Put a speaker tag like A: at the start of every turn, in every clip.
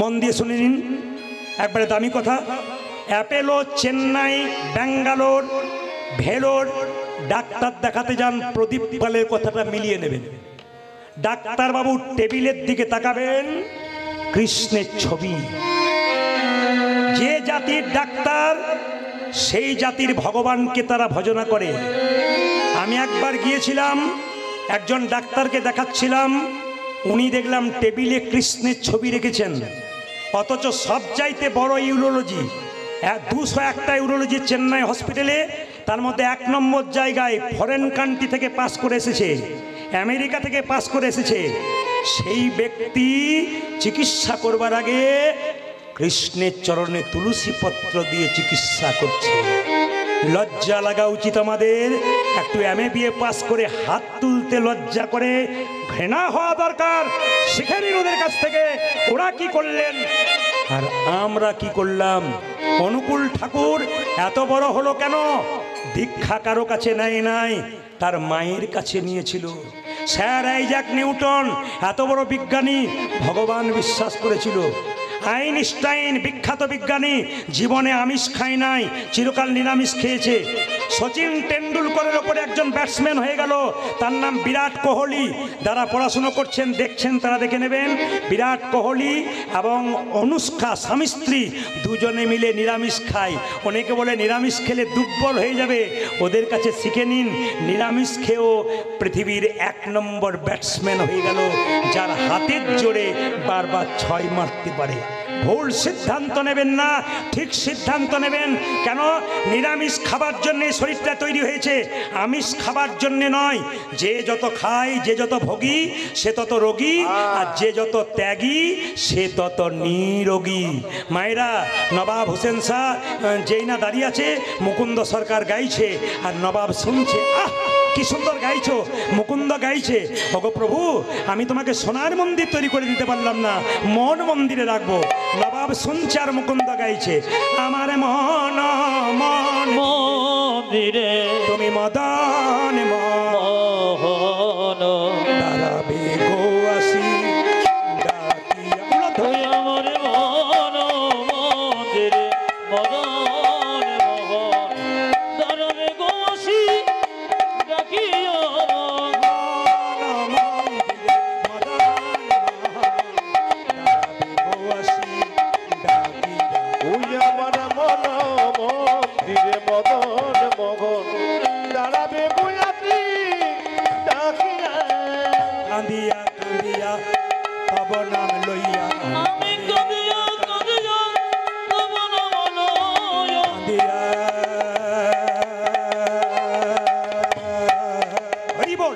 A: মন দিয়ে শুনে নিন, একবারে দামি কথা। অ্যাপেলো, চেন্নাই, ব্যাঙ্গালোর, ভেলোর ডাক্তার দেখাতে যান, প্রদীপ পালের কথাটা মিলিয়ে নেবেন। ডাক্তারবাবুর টেবিলের দিকে তাকাবেন, কৃষ্ণের ছবি। যে জাতির ডাক্তার সেই জাতির ভগবানকে তারা ভজনা করে। আমি একবার গিয়েছিলাম, একজন ডাক্তারকে দেখাচ্ছিলাম, উনি দেখলাম টেবিলে কৃষ্ণের ছবি রেখেছেন, অথচ সব চাইতে বড় ইউরোলজি 201টা ইউরোলজি চেন্নাই হসপিটালে, তার মধ্যে 1 নম্বর জায়গায় ফরেন কান্ট্রি থেকে পাস করে এসেছে, আমেরিকা থেকে পাস করে এসেছে। সেই ব্যক্তি চিকিৎসা করবার আগে কৃষ্ণের চরণে তুলসী পত্র দিয়ে চিকিৎসা করছে। লজ্জা লাগা উচিত আমাদের। একটু MA পাস করে হাত তুলতে লজ্জা করে, ঘৃণা হওয়া দরকার। শিখে নিন ওদের কাছ থেকে, ওরা কি করলেন আর আমরা কি করলাম। অনুকূল ঠাকুর এত বড় হলো কেন? দীক্ষা কারো কাছে নেয় নাই, তার মায়ের কাছে নিয়েছিল। স্যার আইজ্যাক নিউটন এত বড় বিজ্ঞানী, ভগবান বিশ্বাস করেছিল। আইনস্টাইন বিখ্যাত বিজ্ঞানী, জীবনে আমিষ খায় নাই, চিরকাল নিরামিষ খেয়েছে। সচিন টেন্ডুলকরের ওপরে একজন ব্যাটসম্যান হয়ে গেল, তার নাম বিরাট কোহলি। যারা পড়াশুনো করছেন দেখছেন তারা দেখে নেবেন, বিরাট কোহলি এবং অনুষ্কা স্বামী স্ত্রী দুজনে মিলে নিরামিষ খায়। অনেকে বলে নিরামিষ খেলে দুর্বল হয়ে যাবে, ওদের কাছে শিখে নিন। নিরামিষ খেয়েও পৃথিবীর 1 নম্বর ব্যাটসম্যান হয়ে গেল, যার হাতের জোরে বারবার 6 মারতে পারে। ভুল সিদ্ধান্ত নেবেন না, ঠিক সিদ্ধান্ত নেবেন। কেন? নিরামিষ খাবার জন্য শরীরটা তৈরি হয়েছে, আমিষ খাবার জন্য নয়। যে যত খায়, যে যত ভোগী সে তত রোগী, আর যে যত ত্যাগী সে তত নিরোগী। মায়েরা, নবাব হোসেন শাহ যেই না দাঁড়িয়ে আছে, মুকুন্দ সরকার গাইছে আর নবাব শুনছে। আহ, কি সুন্দর গাইছো, মুকুন্দ গাইছে। ওগো প্রভু, আমি তোমাকে সোনার মন্দির তৈরি করে দিতে পারলাম না, মন মন্দিরে রাখবো। নবাব শুনছে আর মুকুন্দ গাইছে, আমার মন মন্দিরে তুমি মদন মোহন দাঁড়াবে গো আসি ডাকিয়া। আমার মন মন্দিরে মদন মোহন দাঁড়াবে গো আসি ডাকিয়া। কান্দিয়া কান্দিয়া তব নাম লইয়া, আমি কান্দিয়া কান্দিয়া তব নাম লইয়া। হরি বল।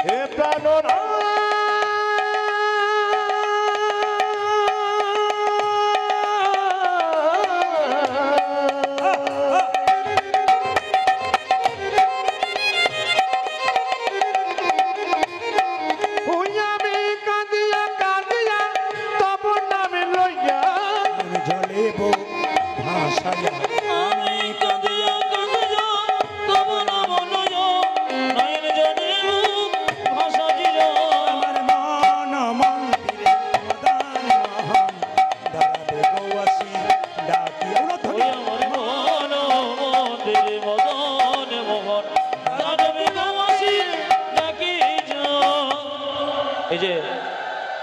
A: হে প্রাণনা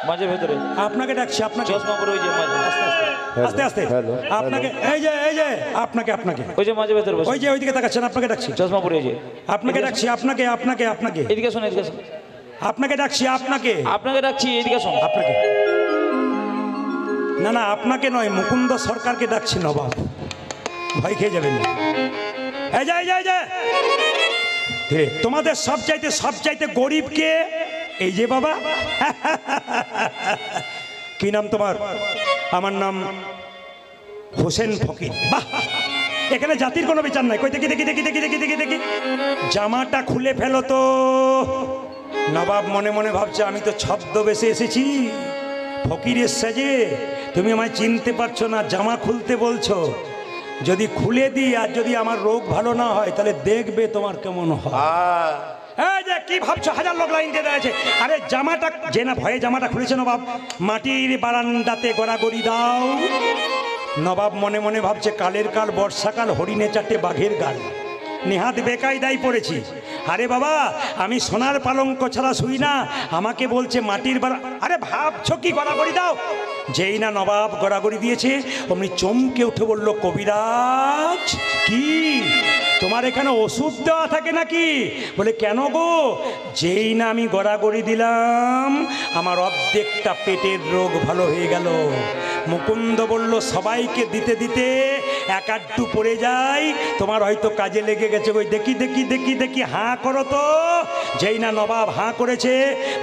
A: মাঝে ভেতরে আপনাকে ডাকছি, আপনাকে চশমা পরে ওই যে মাঝে আস্তে আস্তে আপনাকে, এই যে আপনাকে ওই যে মাঝে ভেতরে ওই যে ওইদিকে তাকাচ্ছেন, আপনাকে ডাকছি চশমা পরে ওই যে আপনাকে ডাকছি, আপনাকে এদিকে শোন, এদিকে শোন, আপনাকে ডাকছি, আপনাকে ডাকছি, এদিকে শোন, আপনাকে না না আপনাকে নয়, মুকুন্দ সরকারকে ডাকছি। নবাব ভয় খেয়ে যাবেন। এই যে তোমাদের সবচাইতে গরিবকে এই যে বাবা। কি নাম তোমার? আমার নাম হোসেন ফকির। বাহ, এখানে জাতির কোনো বিচার নাই। কই দেখি জামাটা খুলে ফেলো তো। নবাব মনে মনে ভাবছে, আমি তো ছদ্মবেশে এসেছি ফকিরের সাজে, তুমি আমায় চিনতে পারছো না, জামা খুলতে বলছো। যদি খুলে দিই আর যদি আমার রোগ ভালো না হয় তাহলে দেখবে তোমার কেমন হয়। এই যে কি ভাবছো, হাজার লোক লাইন দিয়ে দাঁড়িয়েছে। আরে জামাটা যে না ভয়ে জামাটা খুলেছে নবাব, মাটির বারান্দাতে গড়াগড়ি দাও। নবাব মনে মনে ভাবছে কালের কাল বর্ষাকাল, হরিণে চারটে বাঘের গাল, নেহাত বেকায়দায় পড়েছি। আরে বাবা আমি সোনার পালঙ্ক ছাড়া শুই না, আমাকে বলছে মাটির আরে ভাবছো কি গড়াগড়ি দাও। যেই না নবাব গড়াগড়ি দিয়েছে অমনি চমকে উঠে বলল, কবিরাজ কি তোমার এখানে ওষুধ দেওয়া থাকে নাকি? বলে কেন গো? যেই না আমি গড়াগড়ি দিলাম আমার অর্ধেকটা পেটের রোগ ভালো হয়ে গেল। মুকুন্দ বলল, সবাইকে দিতে দিতে এক আধটু পড়ে যায়, তোমার হয়তো কাজে লেগে গেছে। ওই দেখি দেখি দেখি দেখি হাঁ করো তো। যেই না নবাব হাঁ করেছে,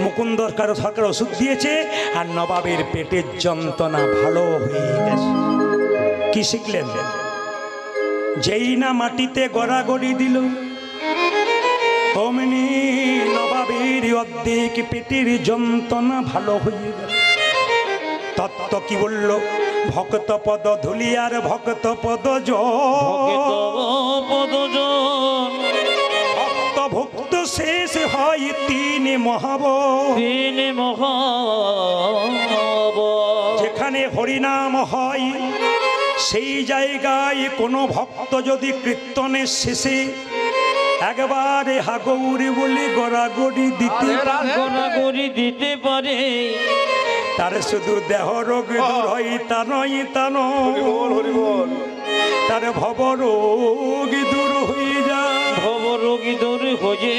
A: মুকুন্দ সরকার ওষুধ দিয়েছে আর নবাবের পেটের যন্ত্রণা ভালো হয়ে গেছে। কি শিখলেন? যেই না মাটিতে গড়াগড়ি দিল অমনি নবাবের অর্ধেক পেটের যন্ত্রণা ভালো হয়ে গেল। তত্ত্ব কি বলল? ভক্ত পদ ধুলি আর ভক্ত পদ ভক্ত ভক্ত শেষ হয় তিন মহাব। যেখানে হরিনাম হয় সেই জায়গায় কোনো ভক্ত যদি কীর্তনের শেষে একবারে হাগৌরি বলে গড়াগড়ি দিতে পারে তার শুধু দেহ রোগ দূর হয় তা নয়, তা নয়, তার ভব রোগ দূর হয়ে যায়, ভব রোগ দূর হয়ে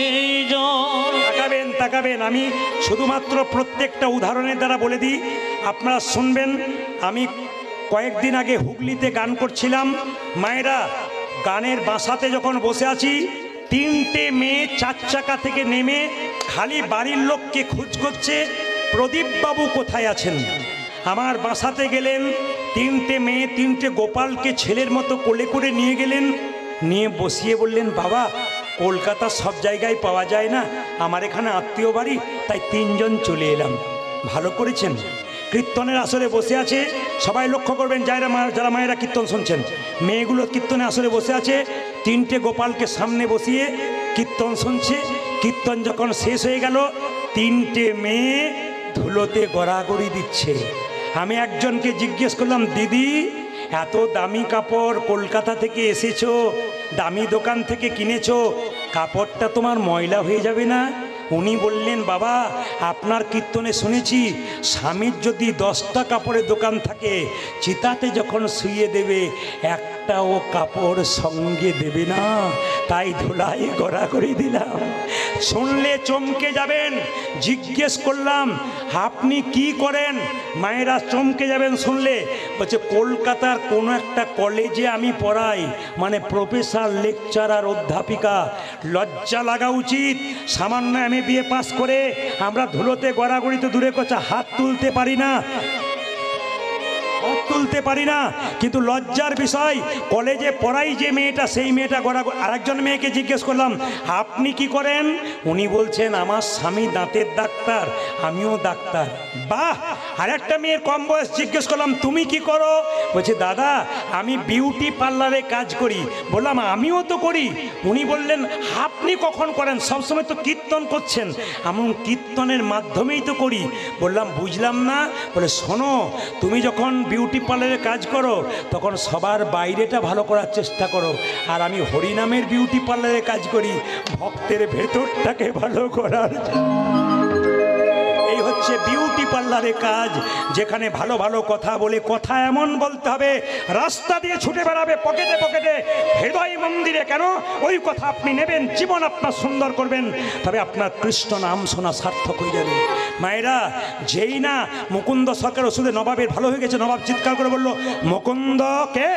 A: যায়। তাকাবেন তাকাবেন, আমি শুধুমাত্র প্রত্যেকটা উদাহরণের দ্বারা বলে দিই, আপনারা শুনবেন। আমি কয়েকদিন আগে হুগলিতে গান করছিলাম, মায়েরা গানের বাসাতে যখন বসে আছি, তিনটে মেয়ে 4 চাকা থেকে নেমে খালি বাড়ির লোককে খোঁজ করছে, প্রদীপবাবু কোথায় আছেন। আমার বাসাতে গেলেন, তিনটে মেয়ে তিনটে গোপালকে ছেলের মতো কোলে করে নিয়ে গেলেন, নিয়ে বসিয়ে বললেন, বাবা কলকাতা সব জায়গায় পাওয়া যায় না, আমার এখানে আত্মীয় বাড়ি, তাই 3 জন চলে এলাম। ভালো করেছেন। কীর্তনের আসরে বসে আছে, সবাই লক্ষ্য করবেন যারা মায়েরা কীর্তন শুনছেন, মেয়েগুলো কীর্তনের আসরে বসে আছে, তিনটে গোপালকে সামনে বসিয়ে কীর্তন শুনছে। কীর্তন যখন শেষ হয়ে গেল, তিনটে মেয়ে ধুলোতে গড়াগড়ি দিচ্ছে। আমি একজনকে জিজ্ঞেস করলাম, দিদি এত দামি কাপড় কলকাতা থেকে এসেছো, দামি দোকান থেকে কিনেছো, কাপড়টা তোমার ময়লা হয়ে যাবে না? উনি বললেন, বাবা আপনার কীর্তনে শুনেছি স্বামীর যদি 10টা কাপড়ের দোকান থাকে, চিতাতে যখন শুয়ে দেবে একটাও কাপড় সঙ্গে দেবে না, তাই ধুলাই গড়াগড়ি দিলাম। শুনলে চমকে যাবেন। জিজ্ঞেস করলাম, আপনি কি করেন? মায়েরা চমকে যাবেন শুনলে। বলছে, কলকাতার কোনো একটা কলেজে আমি পড়াই, মানে প্রফেসর, লেকচারার, অধ্যাপিকা। লজ্জা লাগা উচিত। সামান্য MA পাস করে আমরা ধুলোতে গড়াগড়ি তো দূরে কথা, হাত তুলতে পারি না, কিন্তু লজ্জার বিষয়। কলেজে পড়াই যে মেয়েটা, সেই মেয়েটা গড়াগড়ি। আরেকজন মেয়েকে জিজ্ঞেস করলাম, আপনি কি করেন? উনি বলছেন, আমার স্বামী দাঁতের ডাক্তার, আমিও ডাক্তার। বাহ! আরেকটা মেয়ের কম বয়স জিজ্ঞেস করলাম, তুমি কি করো? বলছে, দাদা আমি বিউটি পার্লারে কাজ করি। বললাম, আমিও তো করি। উনি বললেন, আপনি কখন করেন? সবসময় তো কীর্তন করছেন। আমি কীর্তনের মাধ্যমেই তো করি। বললাম, বুঝলাম না। বলে, শোনো, তুমি যখন বিউটি পার্লারে কাজ করো তখন সবার বাইরেটা ভালো করার চেষ্টা করো, আর আমি হরিনামের বিউটি পার্লারে কাজ করি ভক্তের ভেতরটাকে ভালো করার। এই হচ্ছে বিউটি পার্লারে কাজ, যেখানে ভালো ভালো কথা বলে, কথা এমন বলতে হবে রাস্তা দিয়ে ছুটে বেড়াবে পকেটে পকেটে, হৃদয় মন্দিরে কেন ওই কথা আপনি নেবেন, জীবন আপনার সুন্দর করবেন, তবে আপনার কৃষ্ণ নাম শোনা সার্থক হয়ে যাবে। মায়েরা, যেই না মুকুন্দ সরকার ওষুধে নবাবের ভালো হয়ে গেছে, নবাব চিৎকার করে বলল, মুকুন্দ কে?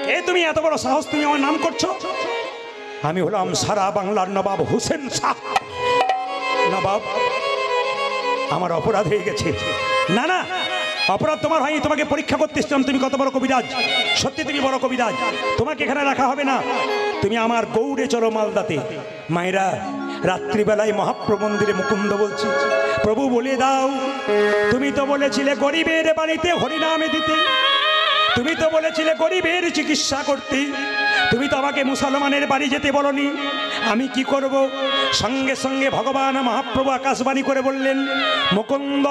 A: কে তুমি? এত বড় সাহস, তুমি আমার নাম করছো? আমি হলাম সারা বাংলার নবাব হোসেন শাহ। নবাব, আমার অপরাধ হয়ে গেছে। না না, অপরাধ তোমার হয়নি, তোমাকে পরীক্ষা করতে এসেছিলাম তুমি কত বড় কবিরাজ। সত্যি তুমি বড় কবিরাজ, তোমাকে এখানে রাখা হবে না, তুমি আমার গৌড়ে চলো মালদাতে। মায়েরা, রাত্রিবেলায় মহাপ্রভু মন্দিরে মুকুন্দ বলছি, প্রভু বলে দাও, তুমি তো বলেছিলে গরিবের বাড়িতে হরিনামে দিতে, তুমি তো বলেছিলে গরিবের চিকিৎসা করতে, তুমি তো আমাকে মুসলমানের বাড়ি যেতে বলনি। আমি কি করব? সঙ্গে সঙ্গে ভগবান মহাপ্রভু আকাশবাণী করে বললেন, মুকুন্দ,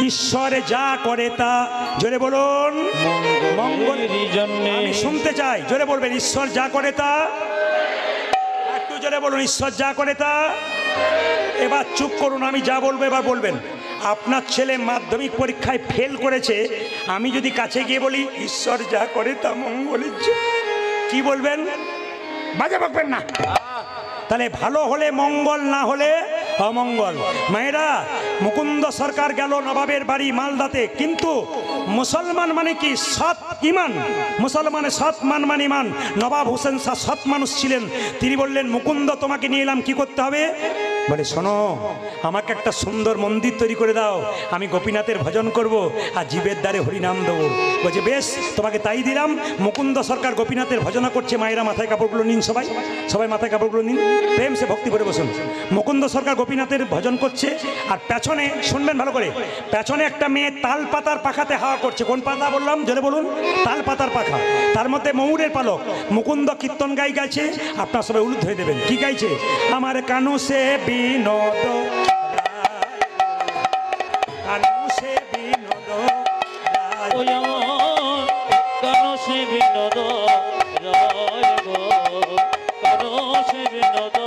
A: ঈশ্বরে যা করে তা, জোরে বলুন, মঙ্গলের জন্য। আমি শুনতে চাই, জোরে বলবেন, ঈশ্বর যা করে তা। একটু জোরে বলুন, ঈশ্বর যা করে তা। এবার চুপ করুন, আমি যা বলবো এবার বলবেন। আপনার ছেলে মাধ্যমিক পরীক্ষায় ফেল করেছে, আমি যদি কাছে গিয়ে বলি ঈশ্বর যা করে তা মঙ্গলের জন্য, কি বলবেন? বাজে বকবেন না। তাহলে ভালো হলে মঙ্গল, না হলে অমঙ্গল। মায়েরা, মুকুন্দ সরকার গেল নবাবের বাড়ি মালদাতে, কিন্তু মুসলমান মানে কি? সৎ ইমান। মুসলমানের সৎ মান মানে ইমান। নবাব হোসেন শাহ সৎ মানুষ ছিলেন। তিনি বললেন, মুকুন্দ, তোমাকে নিয়ে এলাম, কি করতে হবে? বলে, শোনো, আমাকে একটা সুন্দর মন্দির তৈরি করে দাও, আমি গোপীনাথের ভজন করব আর জীবের দ্বারে হরিনাম দেবো। বলছে, বেশ, তোমাকে তাই দিলাম। মুকুন্দ সরকার গোপীনাথের ভজনা করছে। মায়েরা মাথায় কাপড়গুলো নিন, সবাই সবাই মাথায় কাপড়গুলো নিন, প্রেম সে ভক্তি করে বসুন। মুকুন্দ সরকার গোপীনাথের ভজন করছে, আর পেছনে শুনবেন ভালো করে, পেছনে একটা মেয়ে তাল পাতার পাখাতে হাওয়া করছে। কোন পাতা বললাম? জোরে বলুন, তাল পাতার পাখা। তার মধ্যে ময়ূরের পালক। মুকুন্দ কীর্তন গাইছে, আপনার সবাই উলুদ হয়ে দেবেন। কি গাইছে? আমার কানু সে বিনোদ, কানু সে বিনোদ,
B: কানু সে বিনোদ রায় গো, কানু সে বিনোদ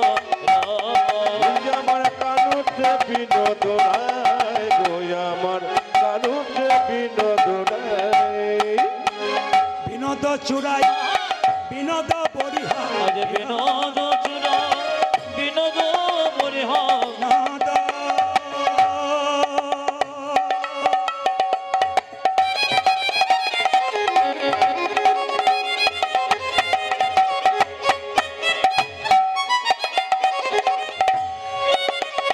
B: রায়,
C: আমার কানু সে বিনোদ রায় গো, আমার কানু সে বিনোদ রায়।
A: বিনোদ চূড়াই, বিনোদ বরিহা,
B: আজ বিনোদ চূড়া, বিনোদ বরিহা,
A: বিনোদ।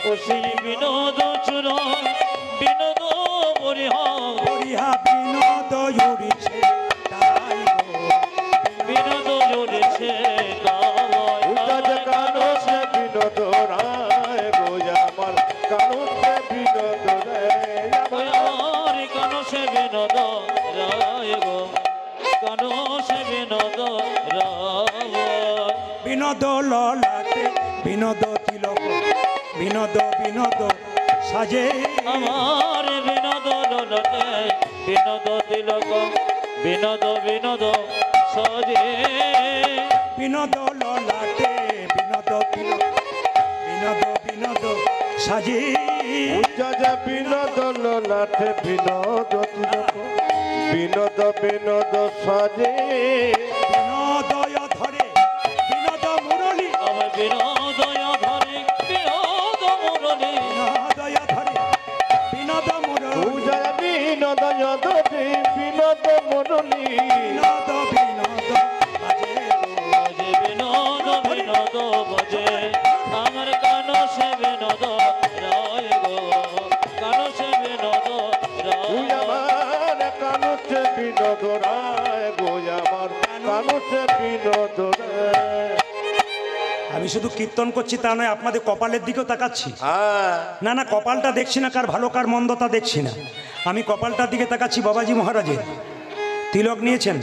B: ও সেই বিনোদ চূড়া, বিনোদ বরিহা,
A: বরিহা বিনোদ উড়িছে তাই গো,
B: বিনোদ জুড়েছে গাওয়ায়।
C: উদাজ কানু সে বিনোদ রায় গো, আমার কানু সে বিনোদ রায়।
B: আমার কানু সে বিনোদ রায় গো, কানু সে বিনোদ রায়।
A: বিনোদ ললাটে বিনোদ তিলক, বিনোদ বিনোদ সাজে,
B: আমার বিনোদ ললতে বিনোদ তিলক, বিনোদ বিনোদ সজে।
A: বিনোদ ললাটে বিনোদ তিলক, বিনোদ বিনোদ সাজে।
C: উদাজ বিনোদ ললাটে বিনোদ তিলক, বিনোদ বিনোদ সাজে।
A: বিনোদয় ধরে বিনোদ মুরলী,
B: আমার বিনোদয় ধরে বিনোদ মুরলী,
A: বিনোদয় ধরে বিনোদ মুরলী,
C: উদাজ বিনোদ ধরে বিনোদ মুরলী।
A: বিনোদ বিনোদ বাজে গো।
B: বাজে বিনোদ বিনোদ বাজে। আমার কানু সে বিনোদ রায় গো, কানু সে বিনোদ
C: তুই
B: রায়।
C: আমার কানু সে বিনোদ রায় গো, আমার কানু সে বিনোদ রায়।
A: আমি শুধু কীর্তন করছি তা নয়, আপনাদের কপালের দিকেও তাকাচ্ছি।
C: হ্যাঁ,
A: না না, কপালটা দেখছি না, কার ভালো কার মন্দ তা দেখছি না, আমি কপালটার দিকে তাকাচ্ছি। বাবাজি মহারাজের তিলক নিয়েছেন,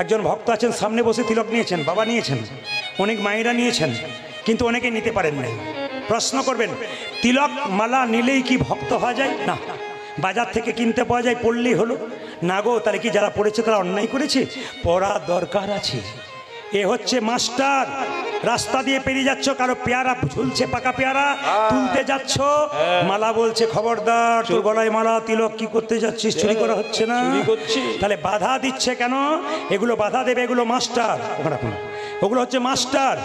A: একজন ভক্ত আছেন সামনে বসে তিলক নিয়েছেন, বাবা নিয়েছেন, অনেক মায়েরা নিয়েছেন, কিন্তু অনেকে নিতে পারেন না। প্রশ্ন করবেন, তিলক মালা নিলেই কি ভক্ত হওয়া যায়? না, বাজার থেকে কিনতে পাওয়া যায়, পড়লেই হলো না গো। তাহলে কি যারা পড়েছে তারা অন্যায় করেছে? পড়া দরকার আছে। এ হচ্ছে মাস্টার। রাস্তা দিয়ে পেরিয়ে যাচ্ছ, কারো পেয়ারা ঝুলছে, পাকা পেয়ারা তুলতে যাচ্ছ, মালা বলছে খবরদার, তোর গলায় মালা, তিলক কি করতে যাচ্ছিস? চুরি করা হচ্ছে না? তাহলে বাধা দিচ্ছে কেন? এগুলো বাধা দেবে, এগুলো মাস্টার। ওগুলো হচ্ছে মাস্টার।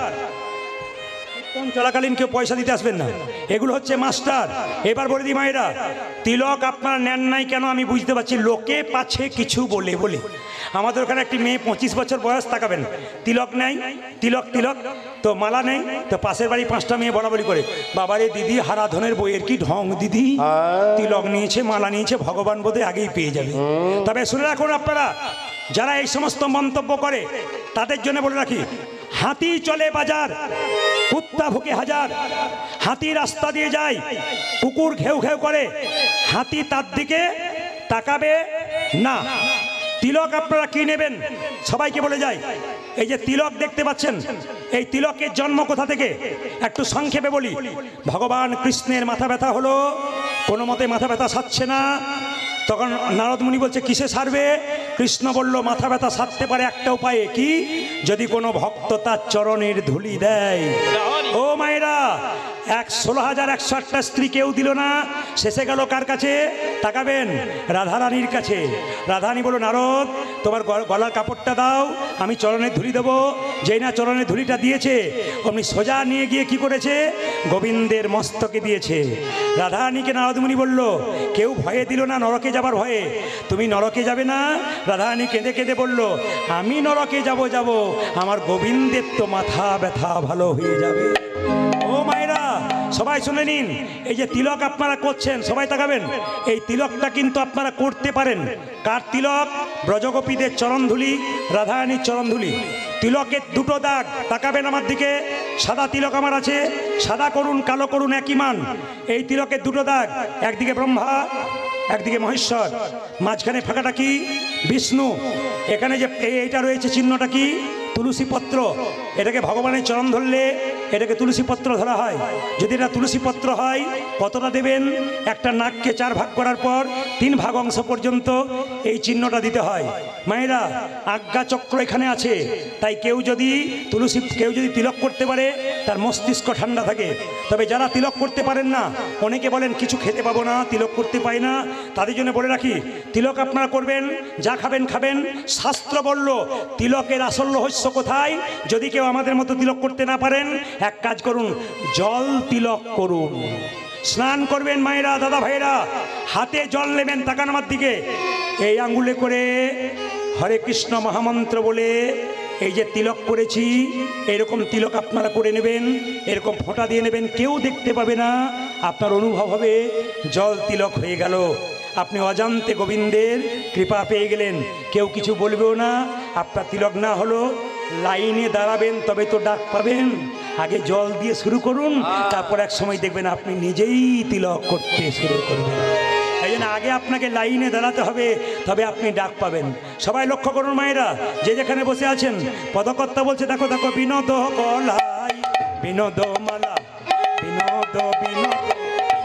A: কীর্তন চলাকালীন কেউ পয়সা দিতে আসবেন না, এগুলো হচ্ছে মাস্টার। এবার বলে দিই মায়েরা, তিলক আপনার নেন নাই কেন আমি বুঝতে পারছি, লোকে পাচ্ছে কিছু বলে বলে। আমাদের ওখানে একটি মেয়ে 25 বছর বয়স, তাকাবেন, তিলক নেই, তিলক তিলক তো মালা নেই, তো পাশের বাড়ি 5টা মেয়ে বলাবলি করে, বাবারে দিদি হারাধনের বইয়ের কি ঢং দিদি, তিলক নিয়েছে, মালা নিয়েছে, ভগবান বোধে আগেই পেয়ে যাবে। তবে শুনে রাখুন আপনারা, যারা এই সমস্ত মন্তব্য করে তাদের জন্য বলে রাখি, হাতি চলে বাজার, কুত্তা ভুকে হাজার। হাতি রাস্তা দিয়ে যায়, কুকুর ঘেউ ঘেউ করে, হাতি তার দিকে তাকাবে না। তিলক আপনারা কি নেবেন সবাইকে বলে যাই। এই যে তিলক দেখতে পাচ্ছেন, এই তিলকের জন্ম কোথা থেকে একটু সংক্ষেপে বলি। ভগবান কৃষ্ণের মাথা ব্যথা হলো, কোনো মতে মাথা ব্যথা সারছে না, তখন নারদ মুনি বলছে কিসে সারবে? কৃষ্ণ বলল মাথা ব্যথা সারতে পারে একটা উপায়ে, কি? যদি কোনো ভক্ত তার চরণের ধুলি দেয়। ও মায়েরা, 16,108টা স্ত্রী কেউ দিল না, শেষে গেল কার কাছে? তাকাবেন, রাধারানীর কাছে। রাধারানী বলল নারদ তোমার গলার কাপড়টা দাও, আমি চরণের ধুলি দেবো। যেই না চরণের ধুলিটা দিয়েছে, অমনি সোজা নিয়ে গিয়ে কি করেছে? গোবিন্দের মস্তকে দিয়েছে। রাধারানীকে নারদমুনি বলল কেউ ভয়ে দিল না নরকে যাবার ভয়ে, তুমি নরকে যাবে না? রাধারানী কেঁদে কেঁদে বলল আমি নরকে যাব, আমার গোবিন্দের তো মাথা ব্যথা ভালো হয়ে যাবে। ও মায়েরা, সবাই শুনে নিন, এই যে তিলক আপনারা করছেন, সবাই তাকাবেন, এই তিলকটা কিন্তু আপনারা করতে পারেন। কার তিলক? ব্রজগোপীদের চরণধুলি, রাধারানীর চরণধুলি। তিলকের দুটো দাগ, তাকাবেন আমার দিকে, সাদা তিলক আমার আছে, সাদা করুন কালো করুন একই মান। এই তিলকের দুটো দাগ, একদিকে ব্রহ্মা একদিকে মহেশ্বর, মাঝখানে ফাঁকাটা কি? বিষ্ণু। এখানে যে এইটা রয়েছে চিহ্নটা কি? তুলসী পত্র। এটাকে ভগবানের চরণ ধরলে এটাকে তুলসী পত্র ধরা হয়। যদি এটা তুলসী পত্র হয়, কতটা দেবেন? একটা নাককে 4 ভাগ করার পর 3 ভাগ অংশ পর্যন্ত এই চিহ্নটা দিতে হয়। মায়েরা, আজ্ঞা চক্র এখানে আছে, তাই কেউ যদি তিলক করতে পারে তার মস্তিষ্ক ঠান্ডা থাকে। তবে যারা তিলক করতে পারেন না, অনেকে বলেন কিছু খেতে পাবো না, তিলক করতে পাই না, তাদের জন্য বলে রাখি তিলক আপনারা করবেন, যা খাবেন খাবেন। শাস্ত্র বলল তিলকের আসল রহস্য কোথায়? যদি কেউ আমাদের মতো তিলক করতে না পারেন, এক কাজ করুন, জল তিলক করুন। স্নান করবেন মায়েরা, দাদা ভাইরা, হাতে জল নেবেন, তাকান আমার দিকে, এই আঙ্গুলে করে হরে কৃষ্ণ মহামন্ত্র বলে এই যে তিলক করেছি, এরকম তিলক আপনারা করে নেবেন, এরকম ফোঁটা দিয়ে নেবেন, কেউ দেখতে পাবে না, আপনার অনুভব হবে জল তিলক হয়ে গেল। আপনি অজান্তে গোবিন্দের কৃপা পেয়ে গেলেন, কেউ কিছু বলবেও না। আপনার তিলক না হলো, লাইনে দাঁড়াবেন তবে তো ডাক পাবেন। আগে জল দিয়ে শুরু করুন, তারপর এক সময় দেখবেন আপনি নিজেই তিলক করতে শুরু করবেন। এই জন্য আগে আপনাকে লাইনে দাঁড়াতে হবে, তবে আপনি ডাক পাবেন। সবাই লক্ষ্য করুন মায়েরা, যে যেখানে বসে আছেন, পদকর্তা বলছে দেখো দেখো, বিনোদ গলাই বিনোদ মালা, বিনোদ বিনোদ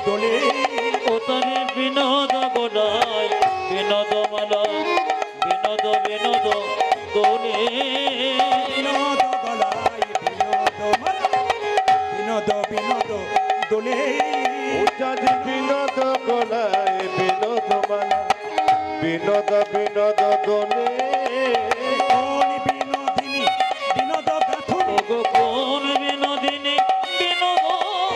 A: দোলে,
B: ওতরে বিনোদ গলাই বিনোদ মালা, বিনোদ বিনোদ দোলে,
A: বিনোদ গলাই বিনোদ মালা, বিনোদ বিনোদ দোলে,
C: উচাজি বিনোদ গলায় বিনোদ মালা, বিনোদ বিনোদ দোলে,
A: কোন বিনোদিনী বিনোদ গাথুনি,
B: ওগো কোন বিনোদিনী বিনোদ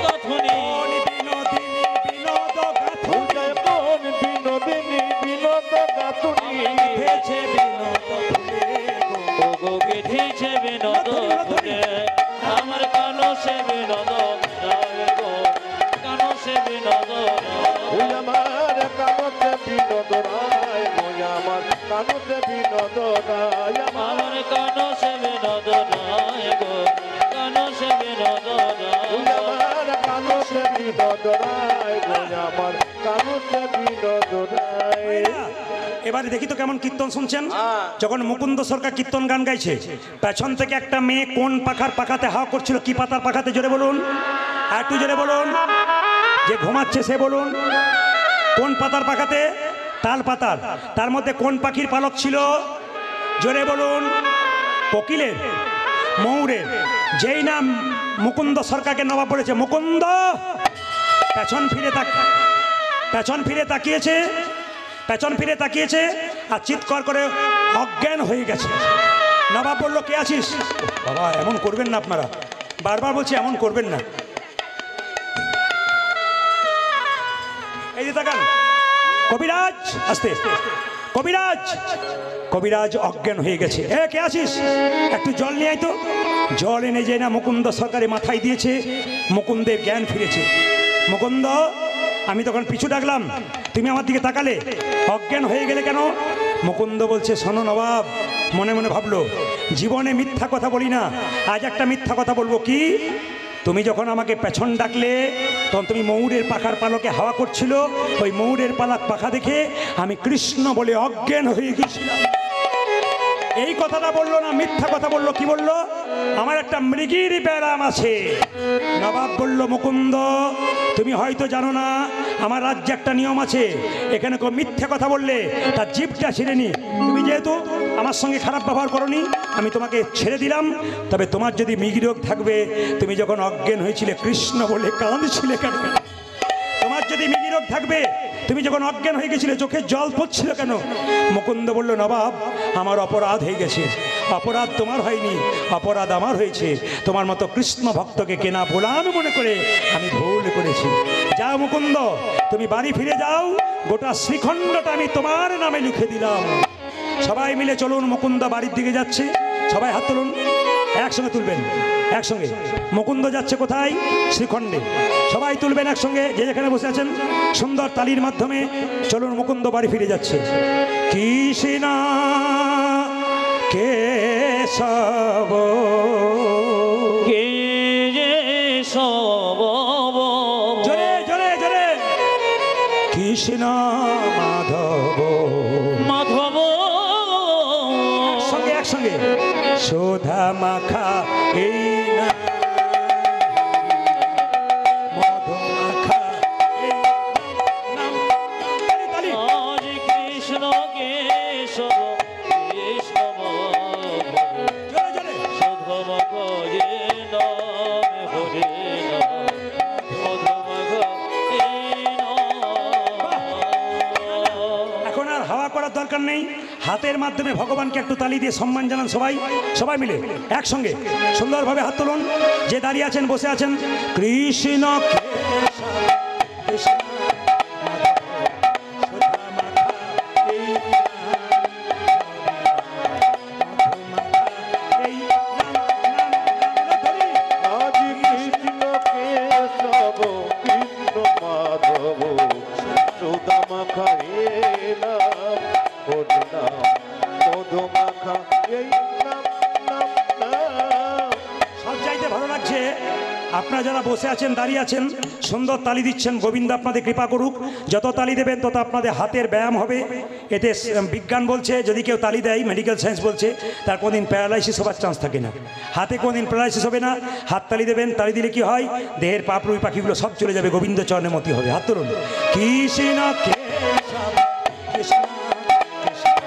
B: গাথুনি,
A: কোন বিনোদিনী বিনোদ গাথুনি,
C: উচায় কোন বিনোদিনী বিনোদ গাথুনি,
A: গেথেছে বিনোদ ফুলে গো।
B: ওগো গেথেছে বিনোদ ফুলে, আমার কানো সে বিনোদ রায় গো, কানো সে বিনোদ
C: ওই আমার কানতে বিনোদ রায়, ওই আমার কানতে বিনোদ রায়,
B: আমার কানো সে বিনোদ রায় গো, কানো সে বিনোদ
C: ওই
B: রায়,
C: আমার কানতে বিনোদ রায়, ওই আমার কানতে বিনোদ রায়।
A: এবারে দেখি তো কেমন কীর্তন শুনছেন। যখন মুকুন্দ সরকার কীর্তন গান গাইছে, পেছন থেকে একটা মেয়ে কোন পাখার পাখাতে হাওয়া করছিল, কি পাতার পাখাতে? জোরে বলুন, আর একটু জোরে বলুন। যে ঘুমাচ্ছে সে বলুন, কোন পাতার পাখাতে? তাল পাতার। তার মধ্যে কোন পাখির পালক ছিল? জোরে বলুন। কোকিলের, ময়ূরের। যেই নাম মুকুন্দ সরকারকে নবাব বলেছে, মুকুন্দ, পেছন ফিরে তাকিয়েছে, পেছন ফিরে তাকিয়েছে আর চিৎকার করে অজ্ঞান হয়ে গেছে। নবাব বলল কে আছিস? বাবা এমন করবেন না আপনারা, বারবার বলছি এমন করবেন না। এই যে তাকান, কবিরাজ, আস্তে, কবিরাজ অজ্ঞান হয়ে গেছে। কে আছিস? একটু জল নিয়ে আয় তো। জল এনে যায় না মুকুন্দ সরকারের মাথায় দিয়েছে, মুকুন্দের জ্ঞান ফিরেছে। মুকুন্দ, আমি তখন পিছু ডাকলাম, তুমি আমার দিকে তাকালে, অজ্ঞান হয়ে গেলে কেন? মুকুন্দ বলছে শোনো নবাব, মনে মনে ভাবলো জীবনে মিথ্যা কথা বলি না, আজ একটা মিথ্যা কথা বলবো। কি? তুমি যখন আমাকে পেছন ডাকলে, তখন তুমি ময়ূরের পাখার পালকে হাওয়া করছিল, ওই ময়ূরের পাখা দেখে আমি কৃষ্ণ বলে অজ্ঞান হয়ে গেছিলাম। এই কথাটা বললো না, মিথ্যা কথা বললো। কি বললো? আমার একটা মৃগীর ব্যারাম আছে। নবাব বলল, মুকুন্দ তুমি হয়তো জানো না, আমার রাজ্যে একটা নিয়ম আছে, এখানে কেউ মিথ্যা কথা বললে তার জিভটা ছিঁড়ে নি। তুমি যেহেতু আমার সঙ্গে খারাপ ব্যবহার করনি, আমি তোমাকে ছেড়ে দিলাম। তবে তোমার যদি মৃগী রোগ থাকবে, তুমি যখন অজ্ঞান হয়েছিলে কৃষ্ণ বলে কাঁদছিলে কেন? তোমার যদি মৃগী রোগ থাকবে, তুমি যখন অজ্ঞান হয়ে গেছিলে চোখে জল পড়ছিল কেন? মুকুন্দ বলল, নবাব আমার অপরাধ হয়ে গেছে। অপরাধ তোমার হয়নি, অপরাধ আমার হয়েছে। তোমার মতো কৃষ্ণ ভক্তকে কেনা গোলাম মনে করে আমি ভুল করেছি। যাও মুকুন্দ, তুমি বাড়ি ফিরে যাও, গোটা শ্রীখণ্ডটা আমি তোমার নামে লিখে দিলাম। সবাই মিলে চলুন, মুকুন্দ বাড়ির দিকে যাচ্ছে। সবাই হাত তুলুন, একসঙ্গে তুলবেন, একসঙ্গে। মুকুন্দ যাচ্ছে কোথায়? শ্রীখণ্ডে। সবাই তুলবেন একসঙ্গে, যে যেখানে বসে আছেন। সুন্দর তালির মাধ্যমে চলুন, মুকুন্দ বাড়ি ফিরে যাচ্ছে। কৃষ্ণ কেশব
B: কেশব,
A: জোরে জোরে জোরে, কৃষ্ণ মাধব
B: মাধব,
A: সঙ্গে একসঙ্গে, সুধা মাখা এই না, মধু মাখা এই নাম। তালি, তালি।
B: আজ কৃষ্ণ কেশব কৃষ্ণ মাধব,
A: জোরে জোরে।
B: সুধম গয়ে নাম হরে নাম, মধুম গয়ে নাম।
A: এখন আর হাওয়া করার দরকার নেই, হাতের মাধ্যমে ভগবানকে একটু তালি দিয়ে সম্মান জানান। সবাই সবাই মিলে একসঙ্গে সুন্দরভাবে হাত তুলুন। যে দাঁড়িয়ে আছেন, বসে আছেন, কৃষ্ণ কৃষ্ণ
C: আজ কৃষ্ণ কেশব কৃষ্ণ মাধব, সুদামাখা এই নাম হরি নাম, মধুমাখা এই নাম নাম নাম।
A: সব চাইতে ভালো লাগছে আপনারা যারা বসে আছেন, দাঁড়িয়ে আছেন, সুন্দর তালি দিচ্ছেন। গোবিন্দ আপনাদের কৃপা করুক। যত তালি দেবেন তত আপনাদের হাতের ব্যায়াম হবে। এতে বিজ্ঞান বলছে, যদি কেউ তালি দেয়, মেডিকেল সায়েন্স বলছে, তার কোনোদিন প্যারালাইসিস হবার চান্স থাকে না। হাতে কোনোদিন প্যারালাইসিস হবে না। হাত তালি দেবেন, তালি দিলে কি হয়, দেহের পাপ রুই পাখিগুলো সব চলে যাবে, গোবিন্দ চরণে মতি হবে। হাত তুলুন। কৃষ্ণ কেশব কৃষ্ণ কৃষ্ণ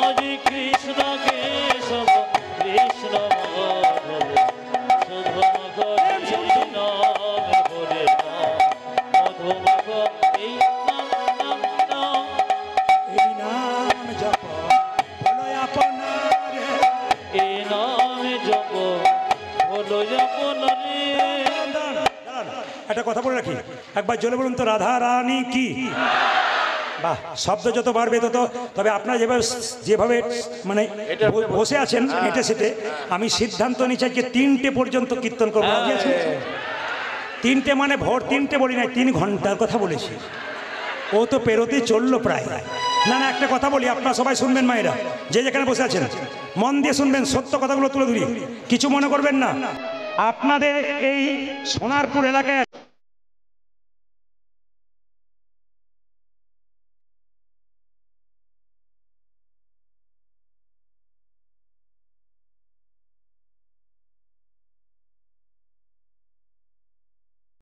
B: আজ কৃষ্ণ কেশব কৃষ্ণ মাধব, সুধম গয়ে নাম হরে নাম, মধুম গয়ে নাম নাম নাম।
A: এই নাম জপ বলো আপনার,
B: এই নাম জপ হলো আপনারে।
A: একটা কথা বলে রাখি, একবার জলে বলুন তো, রাধা রানী কি? বাহ, শব্দ যত বাড়বে তত। তবে আপনারা যেভাবে যেভাবে মানে বসে আছেন হেঁটে সেটে, আমি সিদ্ধান্ত নিচ্ছি যে 3টে পর্যন্ত কীর্তন করবো। রাজি আছেন? 3টে মানে ভোর 3টে বলি নাই, 3 ঘন্টার কথা বলেছি। ও তো পেরোতে চললো প্রায়। না না, একটা কথা বলি, আপনারা সবাই শুনবেন, মায়েরা যে যেখানে বসে আছেন মন দিয়ে শুনবেন, সত্য কথাগুলো তুলে ধরি, কিছু মনে করবেন না। আপনাদের এই সোনারপুর এলাকায়